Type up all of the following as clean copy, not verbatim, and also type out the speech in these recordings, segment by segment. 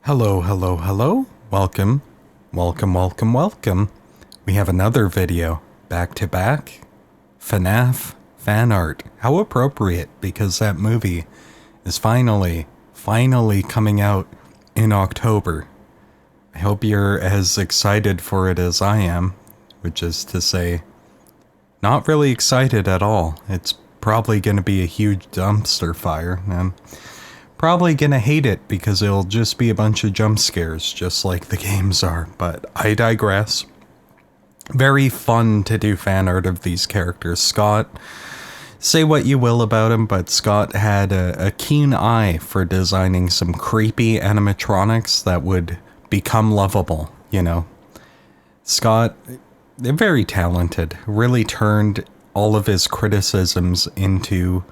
Hello, hello, hello. Welcome. Welcome, welcome, welcome. We have another video, back to back. FNAF fan art. How appropriate, because that movie is finally coming out in October. I hope you're as excited for it as I am, which is to say, not really excited at all. It's probably going to be a huge dumpster fire. I'm probably gonna hate it because it'll just be a bunch of jump scares, just like the games are, but I digress. Very fun to do fan art of these characters. Scott, say what you will about him, but Scott had a keen eye for designing some creepy animatronics that would become lovable, you know. Scott, very talented, really turned all of his criticisms into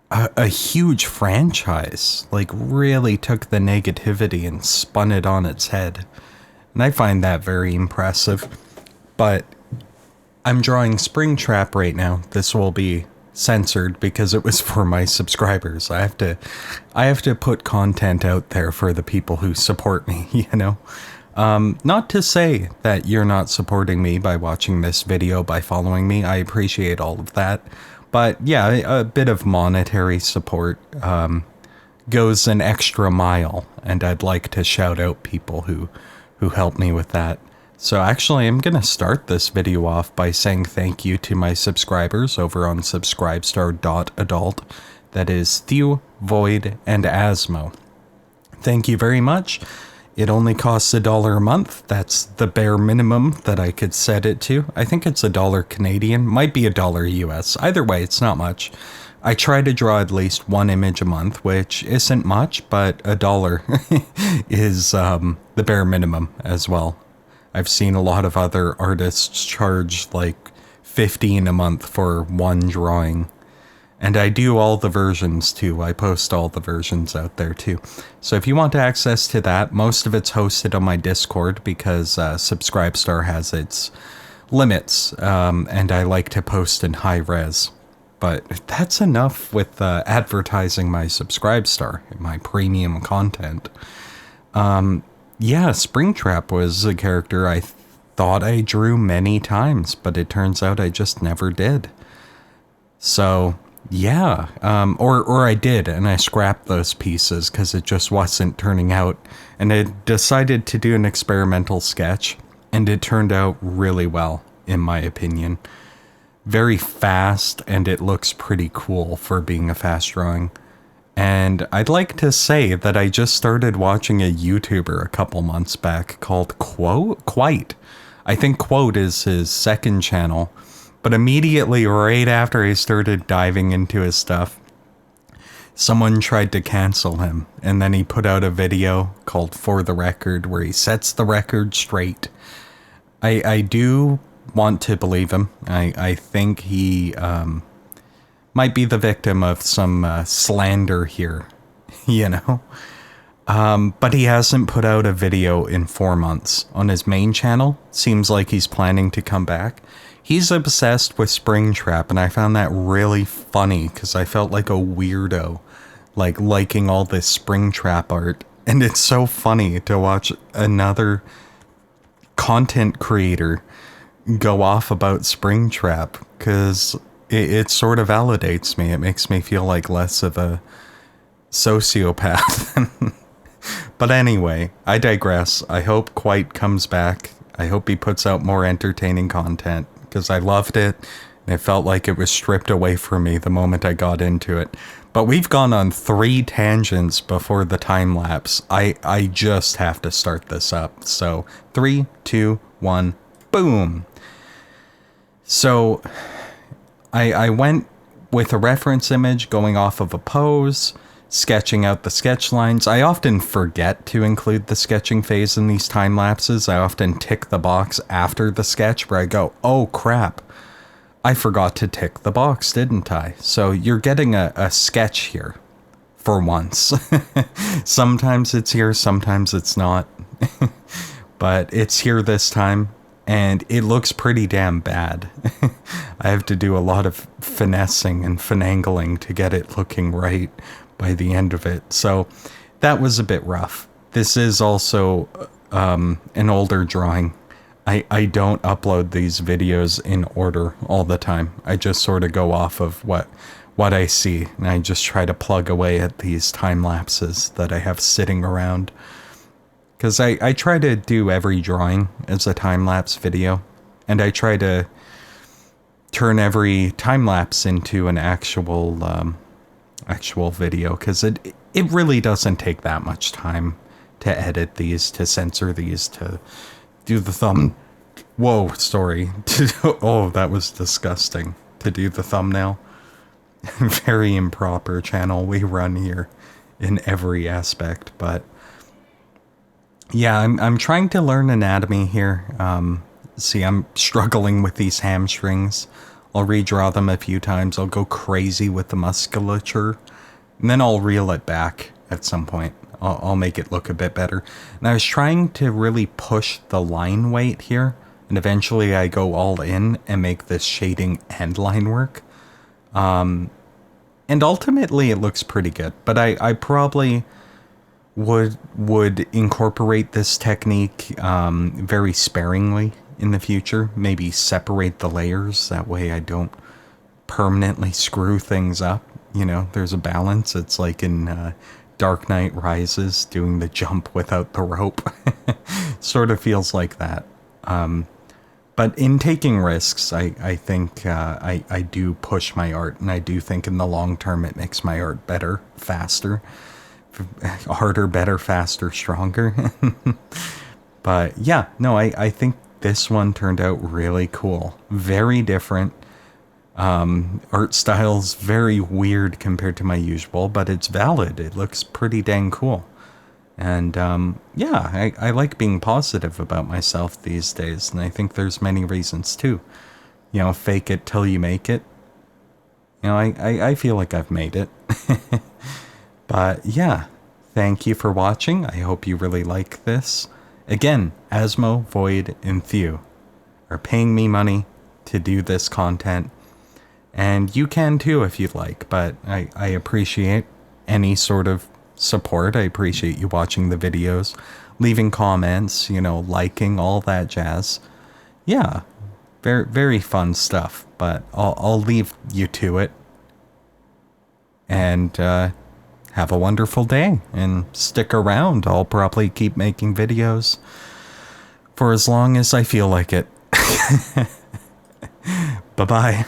a huge franchise, like really took the negativity and spun it on its head. And I find that very impressive. But I'm drawing Springtrap right now. This will be censored because it was for my subscribers. I have to put content out there for the people who support me, you know. Not to say that you're not supporting me by watching this video, by following me. I appreciate all of that. But yeah, a bit of monetary support goes an extra mile, and I'd like to shout out people who help me with that. So actually, I'm going to start this video off by saying thank you to my subscribers over on subscribestar.adult. That is Thew, Void, and Asmo. Thank you very much. It only costs $1 a month. That's the bare minimum that I could set it to. I think it's $1 Canadian, might be $1 US. Either way, it's not much. I try to draw at least one image a month, which isn't much, but $1 is the bare minimum as well. I've seen a lot of other artists charge like $15 a month for one drawing. And I do all the versions too. I post all the versions out there too. So if you want access to that, most of it's hosted on my Discord because Subscribestar has its limits. And I like to post in high res. But that's enough with advertising my Subscribestar, my premium content. Yeah, Springtrap was a character I thought I drew many times, but it turns out I just never did. So yeah, or I did, and I scrapped those pieces because it just wasn't turning out, and I decided to do an experimental sketch, and it turned out really well, in my opinion. Very fast, and it looks pretty cool for being a fast drawing. And I'd like to say that I just started watching a YouTuber a couple months back called Quite. I think Quote is his second channel. But immediately, right after I started diving into his stuff, someone tried to cancel him. And then he put out a video called For the Record, where he sets the record straight. I do want to believe him. I think he might be the victim of some slander here, you know? But he hasn't put out a video in 4 months. On his main channel, seems like he's planning to come back. He's obsessed with Springtrap, and I found that really funny because I felt like a weirdo, like liking all this Springtrap art. And it's so funny to watch another content creator go off about Springtrap because it sort of validates me. It makes me feel like less of a sociopath. But anyway, I digress. I hope Quite comes back. I hope he puts out more entertaining content, because I loved it, and it felt like it was stripped away from me the moment I got into it. But we've gone on 3 tangents before the time lapse. I just have to start this up. So 3, 2, 1, boom. So I went with a reference image going off of a pose, sketching out the sketch lines. I often forget to include the sketching phase in these time lapses. I often tick the box after the sketch where I go, oh crap, I forgot to tick the box, didn't I? So you're getting a sketch here for once. Sometimes it's here, sometimes it's not. But it's here this time, and it looks pretty damn bad. I have to do a lot of finessing and finagling to get it looking right by the end of it. So that was a bit rough. this is also an older drawing. I don't upload these videos in order all the time. I just sort of go off of what I see, and I just try to plug away at these time lapses that I have sitting around. Because I try to do every drawing as a time-lapse video, and I try to turn every time-lapse into an actual video, because it really doesn't take that much time to edit these, to censor these, to do the Whoa, sorry. Oh, that was disgusting. To do the thumbnail. Very improper channel we run here in every aspect, but yeah, I'm trying to learn anatomy here. See, I'm struggling with these hamstrings. I'll redraw them a few times. I'll go crazy with the musculature, and then I'll reel it back at some point. I'll make it look a bit better. And I was trying to really push the line weight here, and eventually I go all in and make this shading and line work. And ultimately it looks pretty good, but I probably would incorporate this technique very sparingly in the future. Maybe separate the layers, that way I don't permanently screw things up. You know, there's a balance. It's like in Dark Knight Rises, doing the jump without the rope. Sort of feels like that. But in taking risks, I think I do push my art, and I do think in the long term it makes my art better, faster. Harder, better, faster, stronger. But yeah, no, I think this one turned out really cool. Very different. Art style's very weird compared to my usual, but it's valid. It looks pretty dang cool. And yeah, I like being positive about myself these days, and I think there's many reasons too. You know, fake it till you make it. You know, I feel like I've made it. But yeah, thank you for watching. I hope you really like this. Again, Asmo, Void, and Thew are paying me money to do this content. And you can too if you'd like, but I appreciate any sort of support. I appreciate you watching the videos, leaving comments, you know, liking, all that jazz. Yeah, very, very fun stuff, but I'll leave you to it. And have a wonderful day, and stick around. I'll probably keep making videos for as long as I feel like it. Bye-bye.